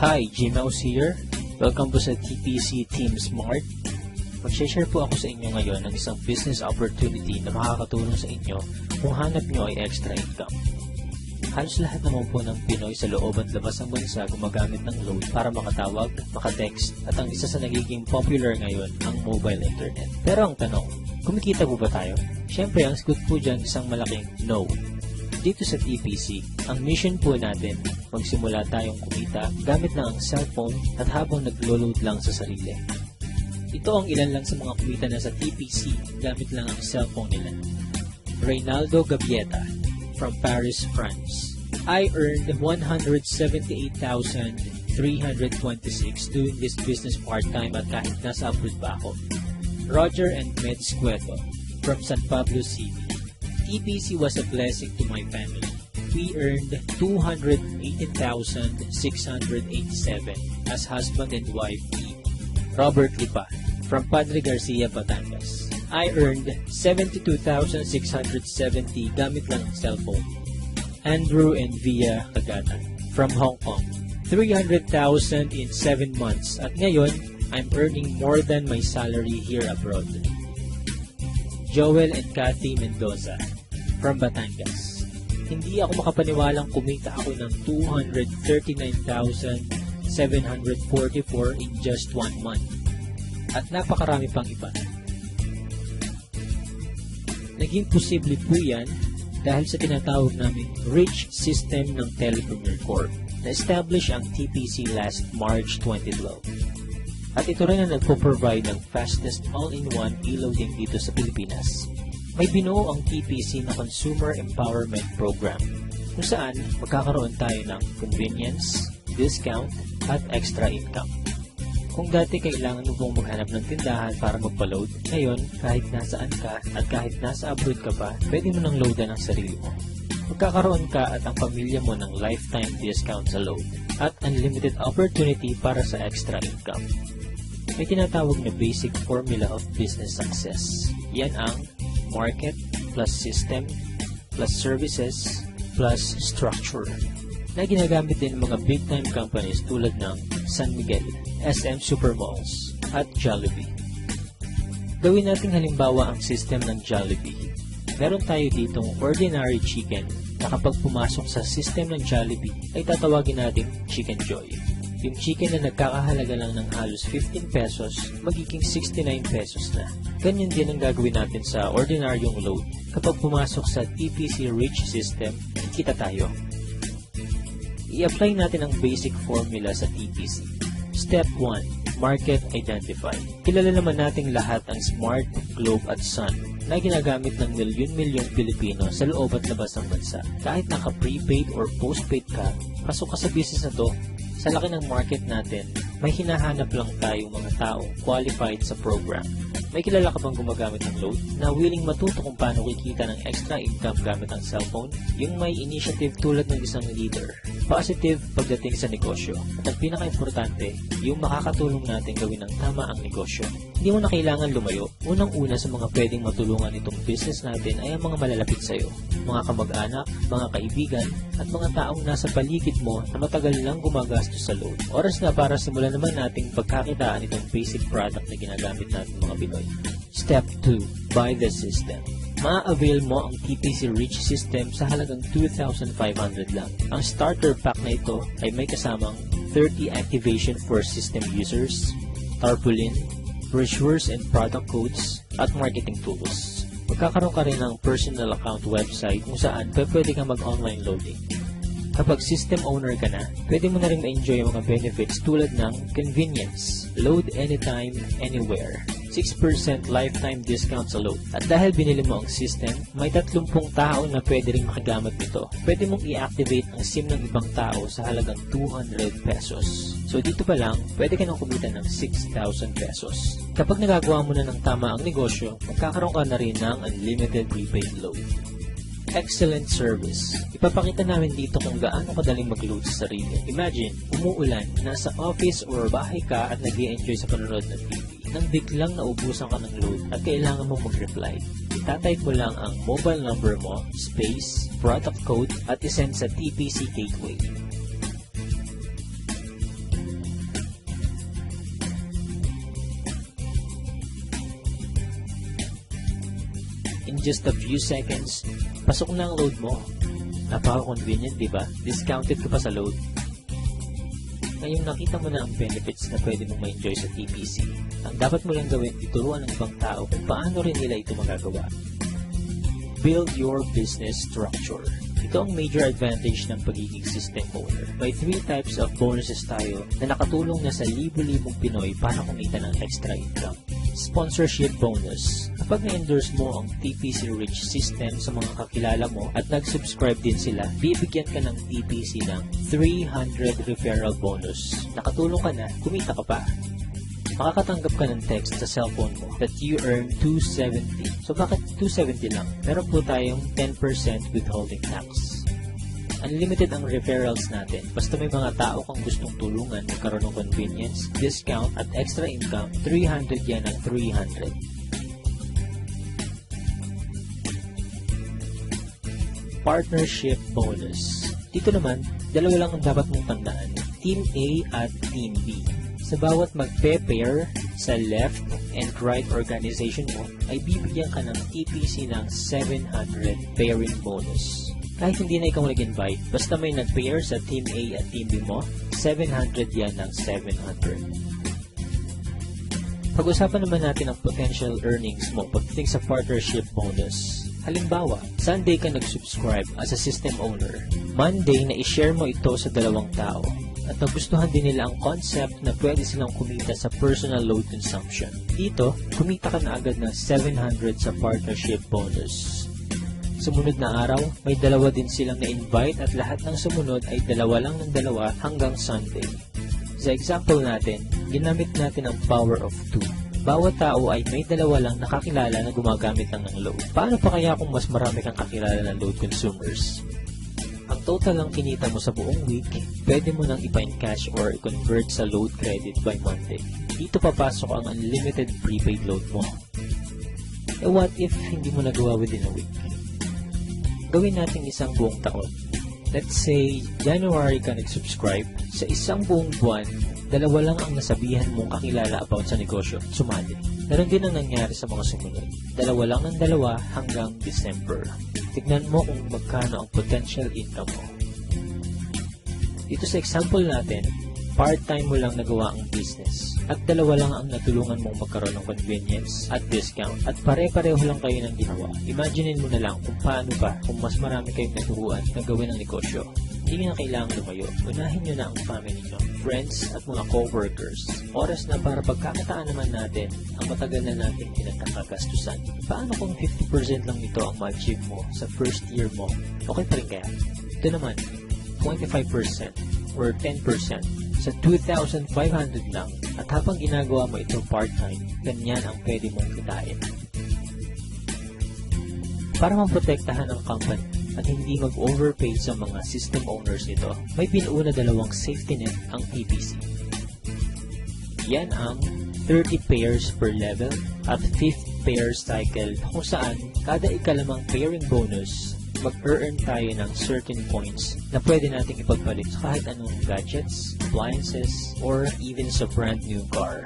Hi, Gmouse here. Welcome po sa TPC Team Smart. Mag-share po ako sa inyo ngayon ng isang business opportunity na makakatulong sa inyo kung hanap nyo ay extra income. Halos lahat naman po ng Pinoy sa loob at labas ng bansa gumagamit ng load para makatawag, makatext, at ang isa sa nagiging popular ngayon, ang mobile internet. Pero ang tanong, kumikita po ba tayo? Siyempre, ang sagot po dyan isang malaking no. Dito sa TPC, ang mission po natin, magsimula tayong kumita gamit na ang cellphone at habang naglo-load lang sa sarili. Ito ang ilan lang sa mga kumita na sa TPC gamit lang ang cellphone nila. Reynaldo Gavieta from Paris, France. I earned 178,326 doing this business part-time at kahit nasa abroad pa ako. Roger and Meds Cueto from San Pablo City. TPC was a blessing to my family. We earned 218,687 as husband and wife team. Robert Lipa from Padre Garcia, Batangas. I earned 72,670 gamit lang ang cellphone. Andrew and Via Kagata from Hong Kong. 300,000 in 7 months at ngayon, I'm earning more than my salary here abroad. Joel and Kathy Mendoza from Batangas. Hindi ako makapaniwalang kumita ako ng 239,744 in just 1 month. At napakarami pang iba. Naging posible po yan dahil sa tinatawag naming Rich System ng Telepreneur Corp. Na-establish ang TPC last March 2012. At ito rin ang nagpo-provide ng fastest all-in-one e-loading dito sa Pilipinas. May binuo ang TPC na Consumer Empowerment Program kung saan magkakaroon tayo ng convenience, discount, at extra income. Kung dati kailangan mo pong maghanap ng tindahan para magpa-load, ngayon kahit nasaan ka at kahit nasa abroad ka pa, pwede mo nang loadan ang sarili mo. Magkakaroon ka at ang pamilya mo ng lifetime discount sa load at unlimited opportunity para sa extra income. May tinatawag na basic formula of business success. Yan ang market plus system plus services plus structure na ginagamit din ng mga big-time companies tulad ng San Miguel, SM Supermalls at Jollibee. Gawin nating halimbawa ang system ng Jollibee. Meron tayo ditong ordinary chicken na kapag pumasok sa system ng Jollibee ay tatawagin natin Chicken Joy. Yung chicken na nagkakahalaga lang ng halos 15 pesos, magiging 69 pesos na. Ganyan din ang gagawin natin sa ordinaryong load. Kapag pumasok sa TPC Rich System, kita tayo. I-apply natin ang basic formula sa TPC. Step 1. Market Identify. Kilala naman nating lahat ang Smart, Globe at Sun na ginagamit ng milyon-milyong Pilipino sa loob at labas ng bansa. Kahit naka-prepaid or postpaid ka, pasok ka sa business na to. Sa laki ng market natin, may hinahanap lang tayong mga taong qualified sa program. May kilala ka bang gumagamit ng load na willing matuto kung paano kikita ng extra income gamit ang cellphone? Yung may initiative tulad ng isang leader. Positive pagdating sa negosyo. At ang pinaka-importante, yung makakatulong natin gawin ng tama ang negosyo. Hindi mo na kailangan lumayo. Unang-una sa mga pwedeng matulungan itong business natin ay ang mga malalapit sa'yo. Mga kamag-anak, mga kaibigan, at mga taong nasa paligid mo na matagal lang gumagastos sa load. Oras na para simulan naman nating pagkakitaan itong basic product na ginagamit natin mga Pinoy. Step 2. Buy the system. Ma-avail mo ang TPC Rich System sa halagang 2,500 lang. Ang starter pack na ito ay may kasamang 30 activation for system users, tarpaulin, brochures and product codes, at marketing tools. Magkakaroon ka rin ng personal account website kung saan pwede kang mag-online loading. Kapag system owner ka na, pwede mo na rin ma-enjoy ang mga benefits tulad ng convenience, load anytime, anywhere, 6% lifetime discount sa load. At dahil binili mo ang system, may 30 tao na pwede rin makagamit nito. Pwede mong i-activate ang SIM ng ibang tao sa halagang 200 pesos. So dito pa lang, pwede ka nang kumita ng 6,000 pesos. Kapag nagagawa mo na ng tama ang negosyo, magkakaroon ka na rin ng unlimited prepaid load. Excellent service. Ipapakita namin dito kung gaano kadaling mag-load sa sarili. Imagine, umuulan, nasa office or bahay ka at nag-i-enjoy sa panonood ng TV. Nang biglang naubusan ka ng load at kailangan mong mag-reply, itatype mo lang ang mobile number mo, space, product code at isend sa TPC Gateway. just a few seconds, pasok na ang load mo. Napaka-convenient, di ba? Discounted ka pa sa load. Ngayong nakita mo na ang benefits na pwede mong ma-enjoy sa TPC, ang dapat mo lang gawin, ituruan ng ibang tao kung paano rin nila ito magagawa. Build your business structure. Ito ang major advantage ng pagiging system owner. May 3 types of bonuses tayo na nakatulong na sa libo-libong Pinoy para kumita ng extra income. Sponsorship bonus. Kapag na-endorse mo ang TPC Rich system sa mga kakilala mo at nag-subscribe din sila, bibigyan ka ng TPC ng 300 referral bonus. Nakatulong ka na, kumita ka pa. Makakatanggap ka ng text sa cellphone mo that you earn 270. So bakit 270 lang? Meron po tayong 10% withholding tax. Unlimited ang referrals natin. Basta may mga tao kang gustong tulungan, magkaroon ng convenience, discount at extra income, 300 yan ang 300. Partnership bonus. Dito naman, dalawa lang ang dapat mong tandaan. Team A at Team B. Sa bawat magpe-pair sa left and right organization mo, ay bibigyan ka ng TPC ng 700 pairing bonus. Kahit hindi na ikaw nag-invite, basta may nag-pair sa Team A at Team B mo, 700 yan ng 700. Pag-usapan naman natin ang potential earnings mo pagdating sa partnership bonus. Halimbawa, Sunday ka nag-subscribe as a system owner. Monday na i-share mo ito sa dalawang tao. At nagustuhan din nila ang concept na pwede silang kumita sa personal load consumption. Dito, kumita ka na agad ng 700 sa partnership bonus. Sumunod na araw, may dalawa din silang na-invite at lahat ng sumunod ay dalawa lang ng dalawa hanggang Sunday. Sa example natin, ginamit natin ang power of 2. Bawat tao ay may dalawa lang nakakilala na gumagamit lang ng load. Paano pa kaya kung mas marami kang kakilala ng load consumers? Ang total lang kinita mo sa buong week, pwede mo nang ipa-encash or i-convert sa load credit by Monday. Dito papasok ang unlimited prepaid load mo. E what if hindi mo nagawa within a week? Gawin natin isang buong taon. Let's say, January ka nag-subscribe. Sa isang buong buwan, dalawa lang ang nasabihan mong kakilala about sa negosyo, sumali. Meron din ang nangyari sa mga sumunod. Dalawa lang ng dalawa hanggang December. Tignan mo kung magkano ang potential income mo. Dito sa example natin, part-time mo lang nagawa ang business at dalawa lang ang natulungan mong magkaroon ng convenience at discount at pare-pareho lang kayo ng ginawa. Imaginein mo na lang kung paano pa kung mas marami kayong naturuan na gawin ang negosyo. Hindi na kailangan lumayo. Unahin nyo na ang family nyo, friends at mga co-workers. Oras na para pagkakataan naman natin ang matagal na nating pinagkakagastusan. Paano kung 50% lang nito ang ma-achieve mo sa first year mo? Okay pa rin kaya? Ito naman, 25% or 10% sa 2,500 lang at habang ginagawa mo ito part-time, ganyan ang pwede mong kitain. Para maprotektahan ang company at hindi mag-overpay sa mga system owners nito, may pinuuna dalawang safety net ang TPC. Yan ang 30 pairs per level at 5th pair cycle kung saan kada ikalimang pairing bonus, mag-earn tayo ng certain points na pwede nating ipagpalit sa kahit anong gadgets, appliances, or even sa brand new car.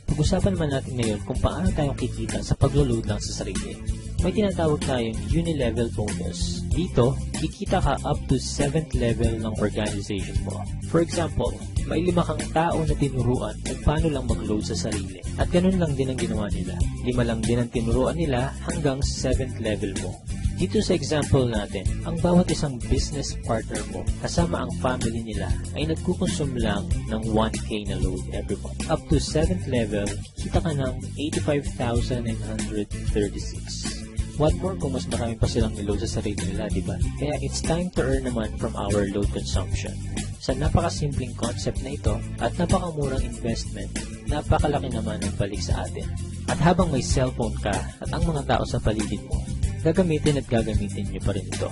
Pag-usapan naman natin ngayon kung paano tayo kikita sa paglo-load lang sa sarili. May tinatawag tayong uni-level bonus. Dito, kikita ka up to 7th level ng organization mo. For example, may 5 kang tao na tinuruan kung paano lang mag-load sa sarili. At ganun lang din ang ginawa nila. 5 lang din ang tinuruan nila hanggang 7th level mo. Dito sa example natin, ang bawat isang business partner mo kasama ang family nila ay nagkukonsume lang ng 1K na load every month. Up to 7th level, kita ka ng 85,936. What more kung mas marami pa silang niload sa sarili nila, diba? Kaya it's time to earn naman from our load consumption. Sa napakasimpleng concept na ito at napakamurang investment, napakalaki naman ang balik sa atin. At habang may cellphone ka at ang mga tao sa paligid mo, gagamitin at gagamitin nyo pa rin ito.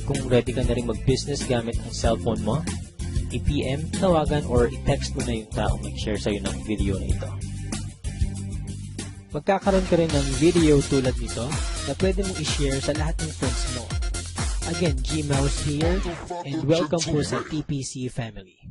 Kung ready ka na rin mag-business gamit ang cellphone mo, i-PM, tawagan, or i-text mo na yung taong nag-share sa'yo ng video na ito. Magkakaroon ka rin ng video tulad nito na pwede mong i-share sa lahat ng friends mo. Again, G-Mouse here, and welcome po sa TPC family.